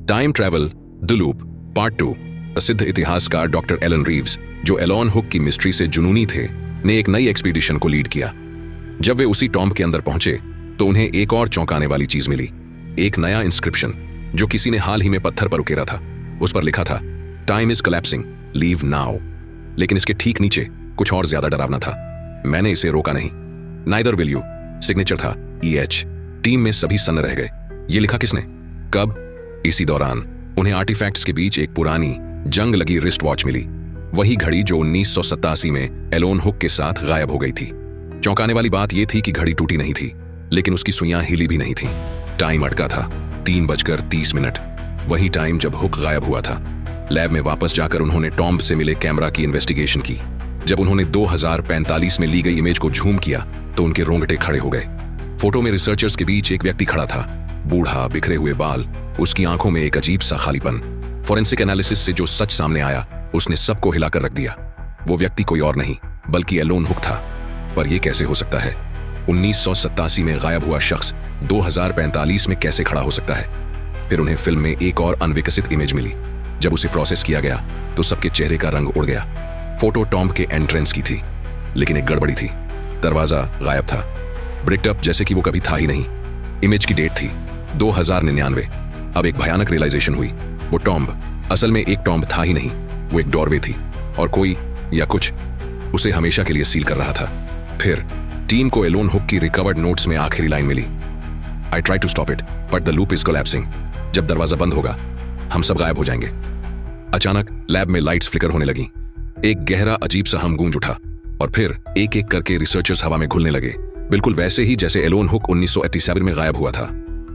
Time travel the loop part 2। प्रसिद्ध इतिहासकार doctor Elon Reeves, जो एलोन हुक की मिस्ट्री से जुनूनी थे, ने एक नई एक्सपीडिशन को लीड किया। जब वे उसी टॉम्ब के अंदर पहुंचे तो उन्हें एक और चौंकाने वाली चीज मिली, एक नया इंस्क्रिप्शन जो किसी ने हाल ही में पत्थर पर उकेरा था। उस पर लिखा था, time is collapsing, leave now. लेकिन इसके ठीक नीचे कुछ और ज्यादा डरावना था। मैंने इसे रोका नहीं, नाइदर विल यू। सिग्नेचर था EH। टीम में सभी सन्न रह गए। ये लिखा किसने, कब? इसी दौरान उन्हें आर्टिफैक्ट्स के बीच एक पुरानी जंग लगी रिस्ट वॉच मिली, वही घड़ी जो 1987 में एलोन हुक के साथ गायब हो गई थी। चौंकाने वाली बात यह थी कि घड़ी टूटी नहीं थी, लेकिन उसकी सुइयां हिली भी नहीं थी। टाइम अटका था 3:30। वही टाइम जब हुक गायब हुआ था। लैब में वापस जाकर उन्होंने टॉम्ब से मिले कैमरा की इन्वेस्टिगेशन की। जब उन्होंने 2045 में ली गई इमेज को झूम किया तो उनके रोंगटे खड़े हो गए। फोटो में रिसर्चर्स के बीच एक व्यक्ति खड़ा था, बूढ़ा, बिखरे हुए बाल, उसकी आंखों में एक अजीब सा खालीपन। फोरेंसिक एनालिसिस से जो सच सामने आया उसने सबको हिलाकर रख दिया। वो व्यक्ति कोई और नहीं बल्कि एलोन हुक था। पर यह कैसे हो सकता है? 1987 में गायब हुआ शख्स 2045 में कैसे खड़ा हो सकता है? फिर उन्हें फिल्म में एक और अनविकसित इमेज मिली। जब उसे प्रोसेस किया गया तो सबके चेहरे का रंग उड़ गया। फोटो टॉम्ब के एंट्रेंस की थी, लेकिन एक गड़बड़ी थी। दरवाजा गायब था, ब्रिक्ड अप जैसे कि वो कभी था ही नहीं। इमेज की डेट थी 2099। अब एक भयानक रियलाइजेशन हुई, वो टॉम्ब असल में एक टॉम्ब था ही नहीं, वो एक डोरवे थी, और कोई या कुछ उसे हमेशा के लिए सील कर रहा था। फिर टीम को एलोन हुक की रिकवर्ड नोट्स में आखिरी लाइन मिली, I try to stop it but the loop is collapsing. जब दरवाजा बंद होगा हम सब गायब हो जाएंगे। अचानक लैब में लाइट्स फ्लिकर होने लगी। एक गहरा अजीब सा हम गूंज उठा, और फिर एक एक करके रिसर्चर्स हवा में घुलने लगे, बिल्कुल वैसे ही जैसे एलोन हुक 1987 में गायब हुआ था।